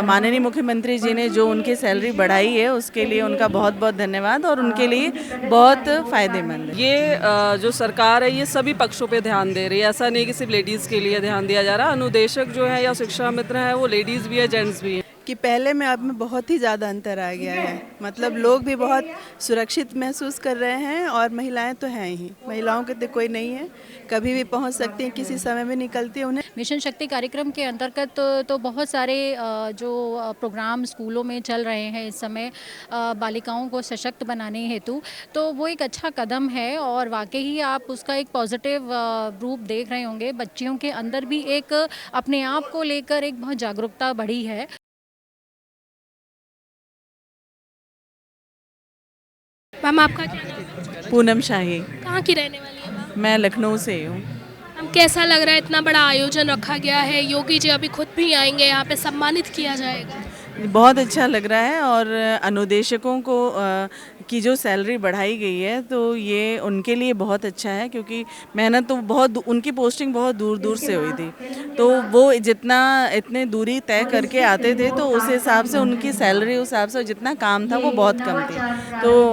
माननीय मुख्यमंत्री जी ने जो उनकी सैलरी बढ़ाई है उसके लिए उनका बहुत बहुत धन्यवाद और उनके लिए बहुत फ़ायदेमंद है। ये जो सरकार है ये सभी पक्षों पे ध्यान दे रही है। ऐसा नहीं कि सिर्फ लेडीज़ के लिए ध्यान दिया जा रहा। अनुदेशक जो है या शिक्षा मित्र हैं वो लेडीज़ भी है, जेंट्स भी हैं। कि पहले में अब में बहुत ही ज़्यादा अंतर आ गया है। मतलब लोग भी बहुत सुरक्षित महसूस कर रहे हैं और महिलाएं तो हैं ही, महिलाओं के तो कोई नहीं है, कभी भी पहुंच सकती हैं, किसी समय में निकलती है। उन्हें मिशन शक्ति कार्यक्रम के अंतर्गत तो बहुत सारे जो प्रोग्राम स्कूलों में चल रहे हैं इस समय बालिकाओं को सशक्त बनाने हेतु, तो वो एक अच्छा कदम है और वाकई ही आप उसका एक पॉजिटिव रूप देख रहे होंगे। बच्चियों के अंदर भी एक अपने आप को लेकर एक बहुत जागरूकता बढ़ी है। मैम आपका क्या नाम है? पूनम शाही, कहाँ की रहने वाली है मैम? मैं लखनऊ से हूँ। मैम कैसा लग रहा है, इतना बड़ा आयोजन रखा गया है, योगी जी अभी खुद भी आएंगे, यहाँ पे सम्मानित किया जाएगा। बहुत अच्छा लग रहा है और अनुदेशकों को की जो सैलरी बढ़ाई गई है तो ये उनके लिए बहुत अच्छा है, क्योंकि मेहनत तो बहुत उनकी पोस्टिंग बहुत दूर दूर से हुई थी, तो वो जितना इतने दूरी तय करके आते थे तो उस हिसाब से उनकी सैलरी उस हिसाब से जितना काम था वो बहुत कम थी। तो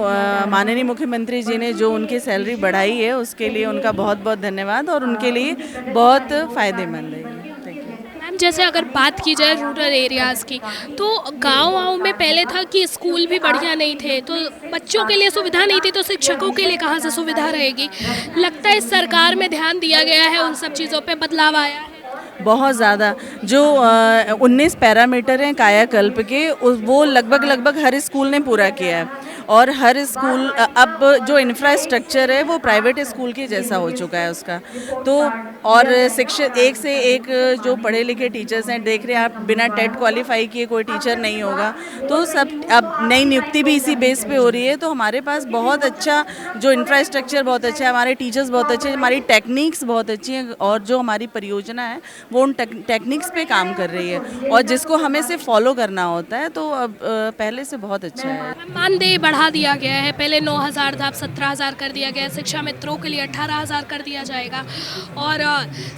माननीय मुख्यमंत्री जी ने जो उनकी सैलरी बढ़ाई है उसके लिए उनका बहुत बहुत धन्यवाद और उनके लिए बहुत फ़ायदेमंद है। मैम जैसे अगर बात की जाए रूरल एरियाज़ की, तो गाँव में पहले था कि स्कूल भी बढ़िया नहीं थे, तो बच्चों के लिए सुविधा नहीं थी, तो शिक्षकों के लिए कहाँ से सुविधा रहेगी। लगता है इस सरकार में ध्यान दिया गया है, उन सब चीज़ों पे बदलाव आया है। बहुत ज़्यादा जो 19 पैरामीटर हैं कायाकल्प के, वो लगभग हर स्कूल ने पूरा किया है और हर स्कूल अब जो इंफ्रास्ट्रक्चर है वो प्राइवेट स्कूल के जैसा हो चुका है उसका। तो और शिक्षक एक से एक जो पढ़े लिखे टीचर्स हैं, देख रहे हैं आप, बिना टेट क्वालिफाई किए कोई टीचर नहीं होगा, तो सब अब नई नियुक्ति भी इसी बेस पे हो रही है। तो हमारे पास बहुत अच्छा जो इंफ्रास्ट्रक्चर बहुत अच्छा है, हमारे टीचर्स बहुत अच्छे हैं, हमारी टेक्निक्स बहुत अच्छी हैं और जो हमारी परियोजना है वो उन टेक्निक्स पे काम कर रही है और जिसको हमें सिर्फ फॉलो करना होता है, तो अब पहले से बहुत अच्छा है। मानदेय बढ़ा दिया गया है, पहले 9,000 था, अब 17,000 कर दिया गया है। शिक्षा मित्रों के लिए 18,000 कर दिया जाएगा और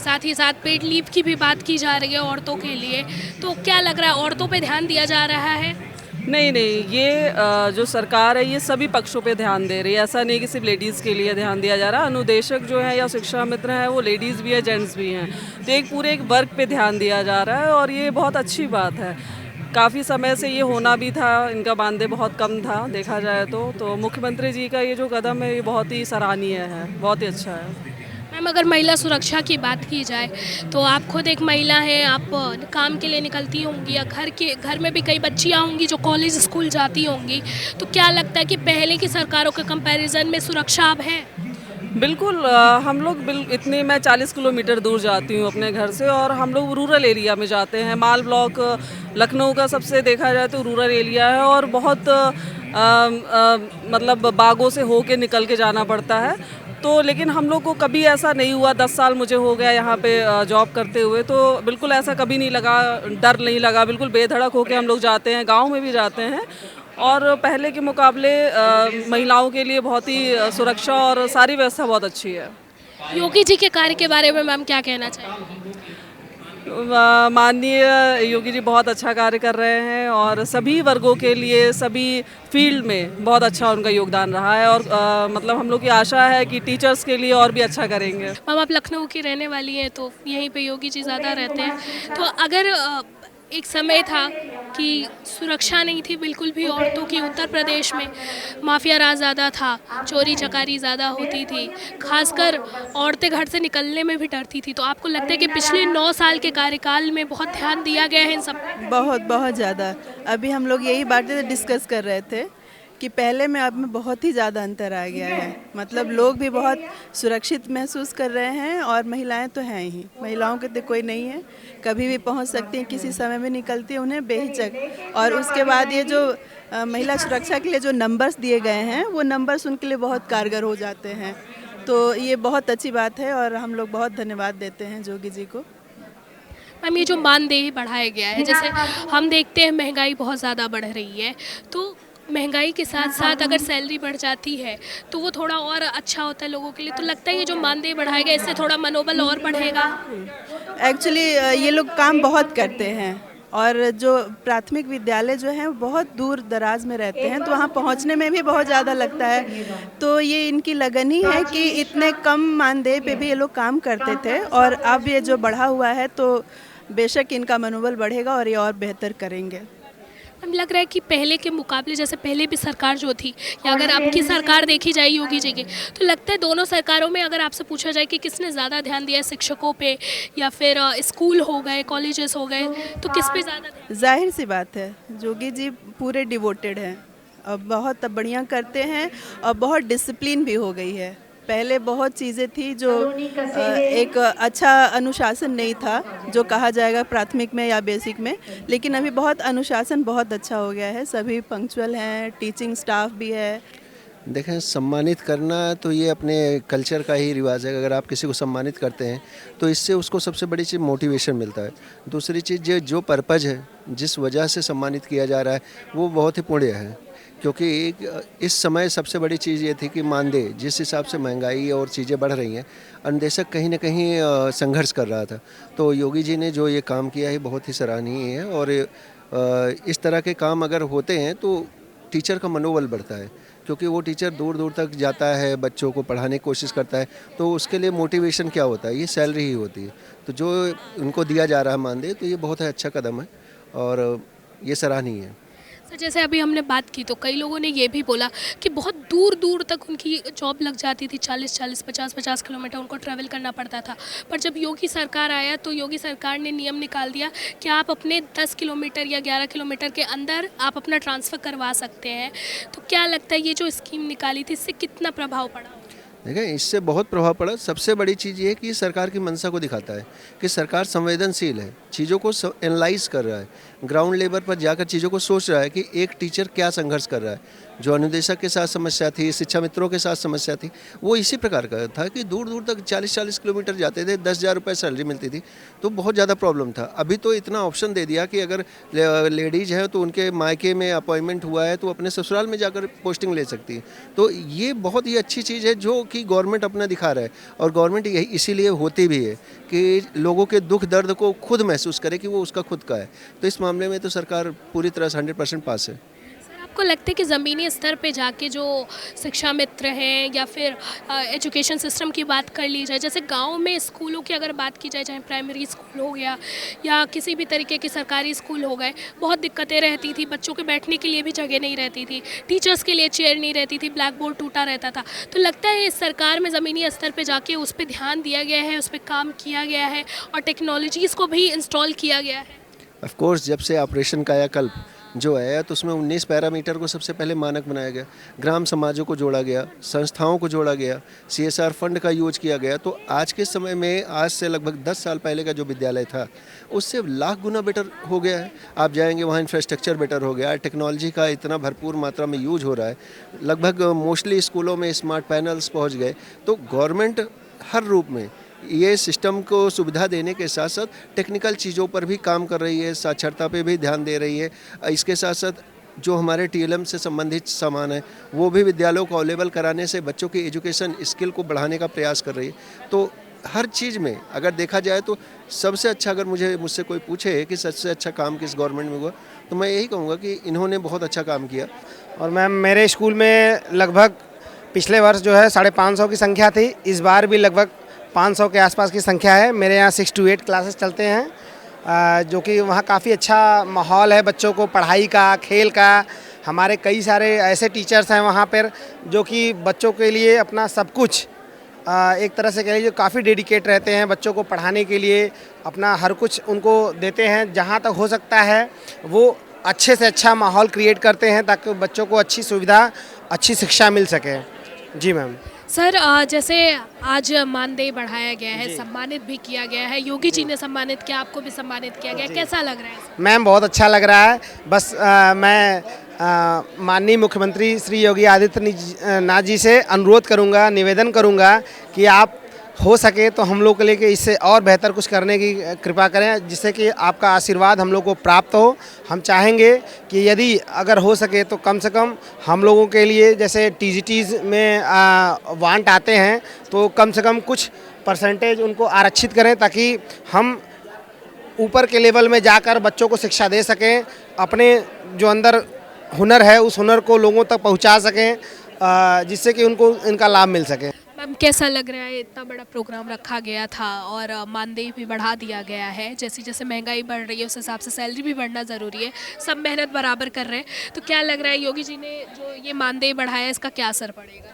साथ ही साथ पेड लीव की भी बात की जा रही है औरतों के लिए। तो क्या लग रहा है, औरतों पे ध्यान दिया जा रहा है? नहीं, ये जो सरकार है ये सभी पक्षों पे ध्यान दे रही है। ऐसा नहीं कि सिर्फ लेडीज़ के लिए ध्यान दिया जा रहा। अनुदेशक जो है या शिक्षा मित्र हैं वो लेडीज़ भी है, जेंट्स भी हैं। तो एक पूरे एक वर्ग पे ध्यान दिया जा रहा है और ये बहुत अच्छी बात है। काफ़ी समय से ये होना भी था, इनका मानदेय बहुत कम था देखा जाए तो मुख्यमंत्री जी का ये जो कदम है ये बहुत ही सराहनीय है, बहुत ही अच्छा है। मैम अगर महिला सुरक्षा की बात की जाए, तो आप खुद एक महिला हैं, आप काम के लिए निकलती होंगी या घर में भी कई बच्चियाँ होंगी जो कॉलेज स्कूल जाती होंगी, तो क्या लगता है कि पहले की सरकारों के कंपैरिजन में सुरक्षा अब है? बिल्कुल हम लोग इतने मैं 40 किलोमीटर दूर जाती हूँ अपने घर से और हम लोग रूरल एरिया में जाते हैं। माल ब्लॉक लखनऊ का सबसे देखा जाए तो रूरल एरिया है और बहुत मतलब बागों से होके निकल के जाना पड़ता है। तो लेकिन हम लोग को कभी ऐसा नहीं हुआ, 10 साल मुझे हो गया यहाँ पे जॉब करते हुए, तो बिल्कुल ऐसा कभी नहीं लगा, डर नहीं लगा, बिल्कुल बेधड़क होके हम लोग जाते हैं, गांव में भी जाते हैं और पहले के मुकाबले महिलाओं के लिए बहुत ही सुरक्षा और सारी व्यवस्था बहुत अच्छी है। योगी जी के कार्य के बारे में मैम क्या कहना चाहिए? माननीय योगी जी बहुत अच्छा कार्य कर रहे हैं और सभी वर्गों के लिए सभी फील्ड में बहुत अच्छा उनका योगदान रहा है और मतलब हम लोग की आशा है कि टीचर्स के लिए और भी अच्छा करेंगे। मैम आप लखनऊ की रहने वाली हैं, तो यहीं पे योगी जी ज़्यादा रहते हैं, तो अगर एक समय था कि सुरक्षा नहीं थी बिल्कुल भी औरतों की, उत्तर प्रदेश में माफिया राज ज़्यादा था, चोरी चकारी ज़्यादा होती थी, खासकर औरतें घर से निकलने में भी डरती थी, तो आपको लगता है कि पिछले 9 साल के कार्यकाल में बहुत ध्यान दिया गया है इन सब? बहुत ज़्यादा। अभी हम लोग यही बातें डिस्कस कर रहे थे कि पहले में अब में बहुत ही ज़्यादा अंतर आ गया है। मतलब लोग भी बहुत सुरक्षित महसूस कर रहे हैं और महिलाएं तो हैं ही, महिलाओं के तो कोई नहीं है, कभी भी पहुंच सकती हैं, किसी समय में निकलती हैं, उन्हें बेहिचक। और उसके बाद ये जो महिला सुरक्षा के लिए जो नंबर्स दिए गए हैं वो नंबर्स उनके लिए बहुत कारगर हो जाते हैं, तो ये बहुत अच्छी बात है और हम लोग बहुत धन्यवाद देते हैं योगी जी को। मैम ये जो मानदेय बढ़ाया गया है, जैसे हम देखते हैं महंगाई बहुत ज़्यादा बढ़ रही है, तो महंगाई के साथ साथ अगर सैलरी बढ़ जाती है तो वो थोड़ा और अच्छा होता है लोगों के लिए, तो लगता है ये जो मानदेय बढ़ाया गया इससे थोड़ा मनोबल और बढ़ेगा? एक्चुअली ये लोग काम बहुत करते हैं और जो प्राथमिक विद्यालय जो हैं बहुत दूर दराज में रहते हैं, तो वहाँ पहुँचने में भी बहुत ज़्यादा लगता है। तो ये इनकी लगन ही है कि इतने कम मानदेय पे भी ये लोग काम करते थे, और अब ये जो बढ़ा हुआ है तो बेशक इनका मनोबल बढ़ेगा और ये और बेहतर करेंगे। हमें लग रहा है कि पहले के मुकाबले, जैसे पहले भी सरकार जो थी, या अगर अब की सरकार देखी जाए योगी जी की, तो लगता है दोनों सरकारों में अगर आपसे पूछा जाए कि किसने ज़्यादा ध्यान दिया है शिक्षकों पे, या फिर स्कूल हो गए, कॉलेजेस हो गए, तो किस पे ज़्यादा ध्यान? जाहिर सी बात है, योगी जी पूरे डिवोटेड हैं, अब बहुत बढ़िया करते हैं और बहुत डिसिप्लिन भी हो गई है। पहले बहुत चीज़ें थी जो एक अच्छा अनुशासन नहीं था, जो कहा जाएगा प्राथमिक में या बेसिक में, लेकिन अभी बहुत अनुशासन बहुत अच्छा हो गया है, सभी पंक्चुअल हैं, टीचिंग स्टाफ भी है। देखें, सम्मानित करना तो ये अपने कल्चर का ही रिवाज है। अगर आप किसी को सम्मानित करते हैं तो इससे उसको सबसे बड़ी चीज़ मोटिवेशन मिलता है। दूसरी चीज़ जो पर्पज़ है, जिस वजह से सम्मानित किया जा रहा है, वो बहुत ही पुण्य है, क्योंकि इस समय सबसे बड़ी चीज़ ये थी कि मानदेय, जिस हिसाब से महंगाई और चीज़ें बढ़ रही हैं, अनुदेशक कहीं ना कहीं संघर्ष कर रहा था। तो योगी जी ने जो ये काम किया है बहुत ही सराहनीय है, और इस तरह के काम अगर होते हैं तो टीचर का मनोबल बढ़ता है, क्योंकि वो टीचर दूर दूर तक जाता है, बच्चों को पढ़ाने की कोशिश करता है, तो उसके लिए मोटिवेशन क्या होता है, ये सैलरी ही होती है। तो जो उनको दिया जा रहा है मानदेय, तो ये बहुत अच्छा कदम है और ये सराहनीय है। सर, जैसे अभी हमने बात की तो कई लोगों ने ये भी बोला कि बहुत दूर दूर तक उनकी जॉब लग जाती थी, 40-40, 50-50 किलोमीटर उनको ट्रैवल करना पड़ता था। पर जब योगी सरकार आया तो योगी सरकार ने नियम निकाल दिया कि आप अपने 10 किलोमीटर या 11 किलोमीटर के अंदर आप अपना ट्रांसफ़र करवा सकते हैं। तो क्या लगता है ये जो स्कीम निकाली थी, इससे कितना प्रभाव पड़ा? देखें, इससे बहुत प्रभाव पड़ा। सबसे बड़ी चीज़ ये है कि सरकार की मंशा को दिखाता है कि सरकार संवेदनशील है, चीज़ों को एनालाइज कर रहा है, ग्राउंड लेवल पर जाकर चीज़ों को सोच रहा है कि एक टीचर क्या संघर्ष कर रहा है। जो अनुदेशक के साथ समस्या थी, शिक्षा मित्रों के साथ समस्या थी, वो इसी प्रकार का था कि दूर दूर तक 40-40 किलोमीटर जाते थे, 10,000 रुपये सैलरी मिलती थी, तो बहुत ज़्यादा प्रॉब्लम था। अभी तो इतना ऑप्शन दे दिया कि अगर लेडीज़ हैं तो उनके मायके में अपॉइंटमेंट हुआ है तो अपने ससुराल में जाकर पोस्टिंग ले सकती है। तो ये बहुत ही अच्छी चीज़ है जो कि गवर्नमेंट अपना दिखा रहा है, और गवर्नमेंट यही इसीलिए होती भी है कि लोगों के दुख दर्द को खुद महसूस करे कि वो उसका खुद का है। तो इस मामले में तो सरकार पूरी तरह से 100% पास है। आपको लगता है कि ज़मीनी स्तर पे जाके जो शिक्षा मित्र हैं, या फिर एजुकेशन सिस्टम की बात कर ली जाए, जैसे गांव में स्कूलों की अगर बात की जाए, चाहे प्राइमरी स्कूल हो गया या किसी भी तरीके के सरकारी स्कूल हो गए, बहुत दिक्कतें रहती थी, बच्चों के बैठने के लिए भी जगह नहीं रहती थी, टीचर्स के लिए चेयर नहीं रहती थी, ब्लैक बोर्ड टूटा रहता था। तो लगता है इस सरकार में ज़मीनी स्तर पर जाके उस पर ध्यान दिया गया है, उस पर काम किया गया है और टेक्नोलॉजीज़ को भी इंस्टॉल किया गया है। ऑफ कोर्स, जब से ऑपरेशन कायाकल्प जो है तो उसमें 19 पैरामीटर को सबसे पहले मानक बनाया गया, ग्राम समाजों को जोड़ा गया, संस्थाओं को जोड़ा गया, CSR फंड का यूज किया गया। तो आज के समय में, आज से लगभग 10 साल पहले का जो विद्यालय था उससे लाख गुना बेटर हो गया है। आप जाएंगे वहाँ इंफ्रास्ट्रक्चर बेटर हो गया है, टेक्नोलॉजी का इतना भरपूर मात्रा में यूज हो रहा है, लगभग मोस्टली स्कूलों में स्मार्ट पैनल्स पहुँच गए। तो गवर्नमेंट हर रूप में ये सिस्टम को सुविधा देने के साथ साथ टेक्निकल चीज़ों पर भी काम कर रही है, साक्षरता पे भी ध्यान दे रही है। इसके साथ साथ जो हमारे TLM से संबंधित सामान है वो भी विद्यालयों को अवेलेबल कराने से बच्चों की एजुकेशन स्किल को बढ़ाने का प्रयास कर रही है। तो हर चीज़ में अगर देखा जाए तो सबसे अच्छा, अगर मुझसे कोई पूछे कि सबसे अच्छा काम किस गवर्नमेंट में हुआ, तो मैं यही कहूँगा कि इन्होंने बहुत अच्छा काम किया। और मैम, मेरे स्कूल में लगभग पिछले वर्ष जो है 550 की संख्या थी, इस बार भी लगभग 500 के आसपास की संख्या है। मेरे यहाँ 6 to 8 क्लासेस चलते हैं, जो कि वहाँ काफ़ी अच्छा माहौल है बच्चों को पढ़ाई का, खेल का। हमारे कई सारे ऐसे टीचर्स हैं वहाँ पर जो कि बच्चों के लिए अपना सब कुछ, एक तरह से कह लीजिए, काफ़ी डेडिकेट रहते हैं बच्चों को पढ़ाने के लिए, अपना हर कुछ उनको देते हैं। जहाँ तक हो सकता है वो अच्छे से अच्छा माहौल क्रिएट करते हैं ताकि बच्चों को अच्छी सुविधा, अच्छी शिक्षा मिल सके। जी मैम। सर, जैसे आज मानदेय बढ़ाया गया है, सम्मानित भी किया गया है, योगी जी ने सम्मानित किया, आपको भी सम्मानित किया गया, कैसा लग रहा है? मैम, बहुत अच्छा लग रहा है। बस मैं माननीय मुख्यमंत्री श्री योगी आदित्यनाथ जी से अनुरोध करूंगा, निवेदन करूंगा कि आप हो सके तो हम लोग के लिए इससे और बेहतर कुछ करने की कृपा करें, जिससे कि आपका आशीर्वाद हम लोग को प्राप्त हो। हम चाहेंगे कि यदि अगर हो सके तो कम से कम हम लोगों के लिए, जैसे TGTs में वांट आते हैं, तो कम से कम कुछ परसेंटेज उनको आरक्षित करें ताकि हम ऊपर के लेवल में जाकर बच्चों को शिक्षा दे सकें, अपने जो अंदर हुनर है उस हुनर को लोगों तक पहुंचा सकें, जिससे कि उनको इनका लाभ मिल सके। मैम कैसा लग रहा है, इतना बड़ा प्रोग्राम रखा गया था और मानदेय भी बढ़ा दिया गया है, जैसे जैसे महंगाई बढ़ रही है उस हिसाब से सैलरी भी बढ़ना ज़रूरी है, सब मेहनत बराबर कर रहे हैं, तो क्या लग रहा है योगी जी ने जो ये मानदेय बढ़ाया इसका क्या असर पड़ेगा?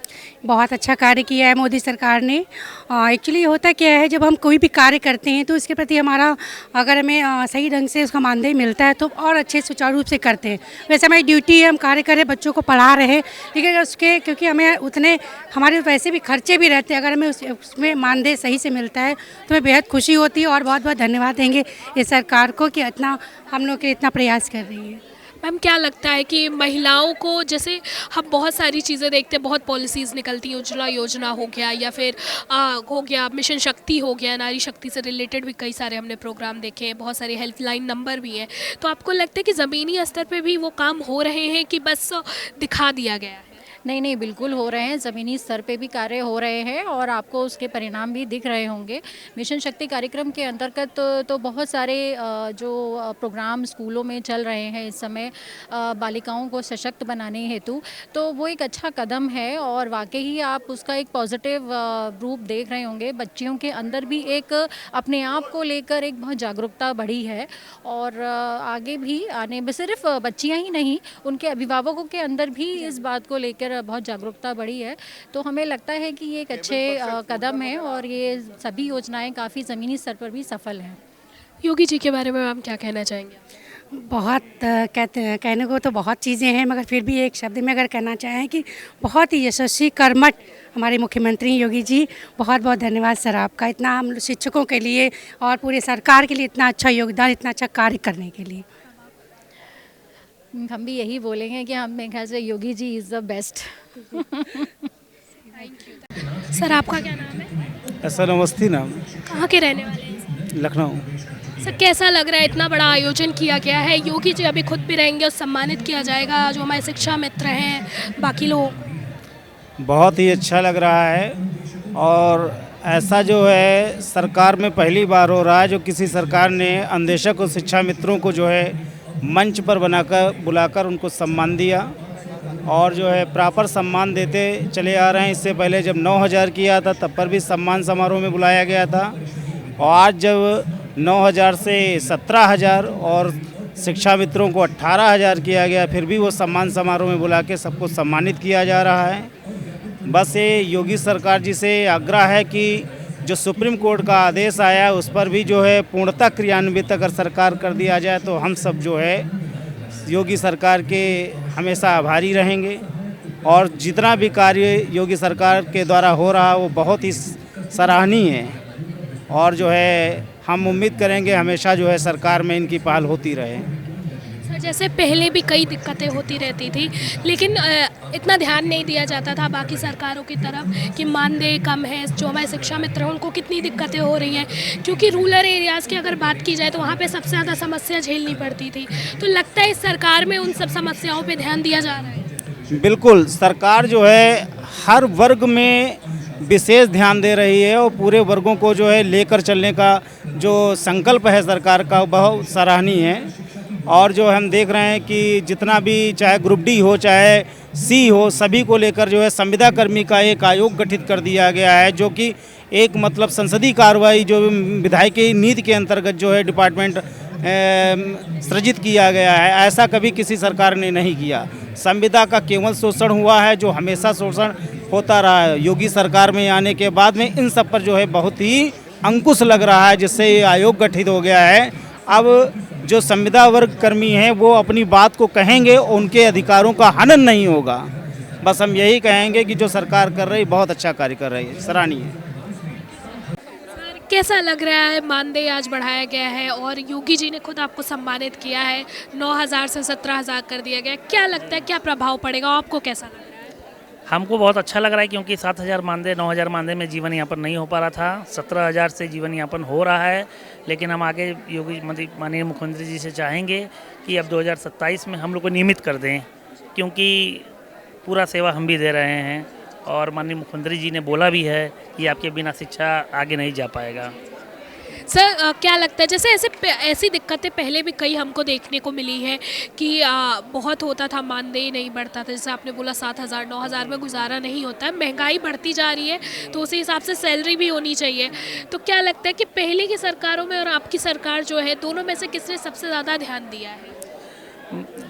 बहुत अच्छा कार्य किया है मोदी सरकार ने। एक्चुअली होता क्या है, जब हम कोई भी कार्य करते हैं तो इसके प्रति हमारा, अगर हमें सही ढंग से उसका मानदेय मिलता है तो और अच्छे सुचारू रूप से करते हैं। वैसे हमारी ड्यूटी है, हम कार्य करें, बच्चों को पढ़ा रहे हैं, लेकिन उसके क्योंकि हमें उतने हमारे वैसे भी खर्चे भी रहते हैं, अगर हमें उसमें मानदेय सही से मिलता है तो हमें बेहद खुशी होती है। और बहुत बहुत धन्यवाद देंगे इस सरकार को कि इतना हम लोग के इतना प्रयास कर रही है। मैम क्या लगता है कि महिलाओं को, जैसे हम बहुत सारी चीज़ें देखते हैं, बहुत पॉलिसीज़ निकलती हैं, उज्ज्वला योजना हो गया या फिर हो गया मिशन शक्ति हो गया, नारी शक्ति से रिलेटेड भी कई सारे हमने प्रोग्राम देखे हैं, बहुत सारे हेल्पलाइन नंबर भी हैं, तो आपको लगता है कि ज़मीनी स्तर पे भी वो काम हो रहे हैं कि बस दिखा दिया गया है? नहीं नहीं, बिल्कुल हो रहे हैं, ज़मीनी स्तर पे भी कार्य हो रहे हैं और आपको उसके परिणाम भी दिख रहे होंगे। मिशन शक्ति कार्यक्रम के अंतर्गत तो बहुत सारे जो प्रोग्राम स्कूलों में चल रहे हैं इस समय बालिकाओं को सशक्त बनाने हेतु, तो वो एक अच्छा कदम है और वाकई ही आप उसका एक पॉजिटिव रूप देख रहे होंगे। बच्चियों के अंदर भी एक अपने आप को लेकर एक बहुत जागरूकता बढ़ी है और आगे भी आने में सिर्फ बच्चियाँ ही नहीं, उनके अभिभावकों के अंदर भी इस बात को लेकर बहुत जागरूकता बढ़ी है। तो हमें लगता है कि ये एक अच्छे कदम है और ये सभी योजनाएं काफ़ी ज़मीनी स्तर पर भी सफल हैं। योगी जी के बारे में आप क्या कहना चाहेंगे? बहुत कहने को तो बहुत चीज़ें हैं, मगर फिर भी एक शब्द में अगर कहना चाहें कि बहुत ही यशस्वी कर्मठ हमारे मुख्यमंत्री योगी जी, बहुत बहुत धन्यवाद सर आपका, इतना हम शिक्षकों के लिए और पूरे सरकार के लिए इतना अच्छा योगदान, इतना अच्छा कार्य करने के लिए। हम भी यही बोलेंगे कि हम मेरे ख्याल से Yogi ji is the best. Sir आपका क्या नाम है? सर नमस्ते। नाम कहाँ के रहने वाले हैं? लखनऊ। सर कैसा लग रहा है, इतना बड़ा आयोजन किया गया है, योगी जी अभी खुद भी रहेंगे और सम्मानित किया जाएगा जो हमारे शिक्षा मित्र हैं बाकी लोग? बहुत ही अच्छा लग रहा है और ऐसा जो है सरकार में पहली बार हो रहा है जो किसी सरकार ने अन्वेषक और शिक्षा मित्रों को जो है मंच पर बुलाकर उनको सम्मान दिया और जो है प्रॉपर सम्मान देते चले आ रहे हैं। इससे पहले जब 9000 किया था तब पर भी सम्मान समारोह में बुलाया गया था और आज जब 9000 से 17000 और शिक्षा मित्रों को 18000 किया गया, फिर भी वो सम्मान समारोह में बुला के सबको सम्मानित किया जा रहा है। बस ये योगी सरकार जी से आग्रह है कि जो सुप्रीम कोर्ट का आदेश आया है उस पर भी जो है पूर्णतः क्रियान्वित अगर सरकार कर दिया जाए तो हम सब जो है योगी सरकार के हमेशा आभारी रहेंगे और जितना भी कार्य योगी सरकार के द्वारा हो रहा है वो बहुत ही सराहनीय है और जो है हम उम्मीद करेंगे हमेशा जो है सरकार में इनकी पहल होती रहे। सर जैसे पहले भी कई दिक्कतें होती रहती थी, लेकिन इतना ध्यान नहीं दिया जाता था बाकी सरकारों की तरफ कि मानदेय कम है, जो हमारे शिक्षा मित्र हैं उनको कितनी दिक्कतें हो रही हैं, क्योंकि रूरल एरियाज़ की अगर बात की जाए तो वहाँ पे सबसे ज़्यादा समस्या झेलनी पड़ती थी। तो लगता है इस सरकार में उन सब समस्याओं पे ध्यान दिया जा रहा है? बिल्कुल, सरकार जो है हर वर्ग में विशेष ध्यान दे रही है और पूरे वर्गों को जो है लेकर चलने का जो संकल्प है सरकार का बहुत सराहनीय है। और जो हम देख रहे हैं कि जितना भी चाहे ग्रुप डी हो चाहे सी हो, सभी को लेकर जो है संविदा कर्मी का एक आयोग गठित कर दिया गया है, जो कि एक मतलब संसदीय कार्रवाई जो विधायिकी नीति के अंतर्गत जो है डिपार्टमेंट सृजित किया गया है। ऐसा कभी किसी सरकार ने नहीं किया। संविदा का केवल शोषण हुआ है जो हमेशा शोषण होता रहा है। योगी सरकार में आने के बाद में इन सब पर जो है बहुत ही अंकुश लग रहा है, जिससे ये आयोग गठित हो गया है। अब जो संविदा वर्ग कर्मी हैं वो अपनी बात को कहेंगे, उनके अधिकारों का हनन नहीं होगा। बस हम यही कहेंगे कि जो सरकार कर रही बहुत अच्छा कार्य कर रही है, सराहनीय है। कैसा लग रहा है, मानदेय आज बढ़ाया गया है और योगी जी ने खुद आपको सम्मानित किया है, 9000 से 17000 कर दिया गया, क्या लगता है क्या प्रभाव पड़ेगा, आपको कैसा लग रहा है? हमको बहुत अच्छा लग रहा है क्योंकि 7000 मानदेय 9000 मानदेय में जीवन यापन नहीं हो पा रहा था, 17000 से जीवन यापन हो रहा है। लेकिन हम आगे योगी माननीय मुख्यमंत्री जी से चाहेंगे कि अब 2027 में हम लोग को नियमित कर दें, क्योंकि पूरा सेवा हम भी दे रहे हैं और माननीय मुख्यमंत्री जी ने बोला भी है कि आपके बिना शिक्षा आगे नहीं जा पाएगा। सर क्या लगता है जैसे ऐसी दिक्कतें पहले भी कई हमको देखने को मिली है कि बहुत होता था, मानदेय नहीं बढ़ता था, जैसे आपने बोला 7,000 9,000 में गुजारा नहीं होता है, महंगाई बढ़ती जा रही है तो उसी हिसाब से सैलरी भी होनी चाहिए। तो क्या लगता है कि पहले की सरकारों में और आपकी सरकार जो है, दोनों में से किसने सबसे ज़्यादा ध्यान दिया है?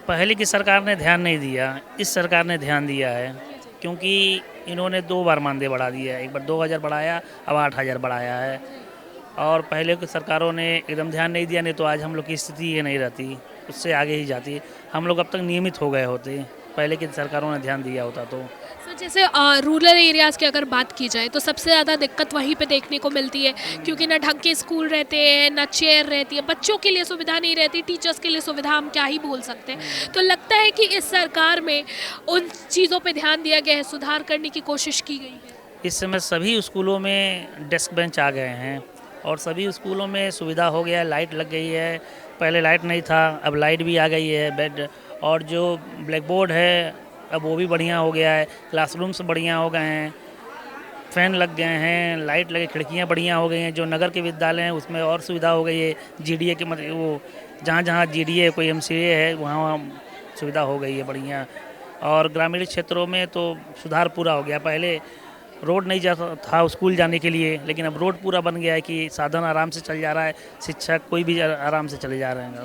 पहले की सरकार ने ध्यान नहीं दिया, इस सरकार ने ध्यान दिया है, क्योंकि इन्होंने 2 बार मानदेय बढ़ा दिया है। एक बार 2,000 बढ़ाया, अब 8,000 बढ़ाया है। और पहले की सरकारों ने एकदम ध्यान नहीं दिया, नहीं तो आज हम लोग की स्थिति ये नहीं रहती, उससे आगे ही जाती। हम लोग अब तक नियमित हो गए होते, पहले की सरकारों ने ध्यान दिया होता तो। सर जैसे रूरल एरियाज़ की अगर बात की जाए तो सबसे ज़्यादा दिक्कत वहीं पे देखने को मिलती है, क्योंकि ना ढंग के स्कूल रहते हैं, ना चेयर रहती है, बच्चों के लिए सुविधा नहीं रहती, टीचर्स के लिए सुविधा हम क्या ही बोल सकते हैं। तो लगता है कि इस सरकार में उन चीज़ों पे ध्यान दिया गया है, सुधार करने की कोशिश की गई है। इस समय सभी स्कूलों में डेस्क बेंच आ गए हैं और सभी स्कूलों में सुविधा हो गया है, लाइट लग गई है। पहले लाइट नहीं था, अब लाइट भी आ गई है, बेड और जो ब्लैक बोर्ड है अब वो भी बढ़िया हो गया है, क्लासरूम्स बढ़िया हो गए हैं, फ़ैन लग गए हैं, लाइट लगे, खिड़कियाँ बढ़िया हो गई हैं। जो नगर के विद्यालय हैं उसमें और सुविधा हो गई है, जीडीए के मतलब वो जहाँ जहाँ जीडीए कोई एमसीए है वहाँ सुविधा हो गई है बढ़िया। और ग्रामीण क्षेत्रों में तो सुधार पूरा हो गया। पहले रोड नहीं जाता था स्कूल जाने के लिए, लेकिन अब रोड पूरा बन गया है कि साधन आराम से चल जा रहा है, शिक्षक कोई भी आराम से चले जा रहे हैं।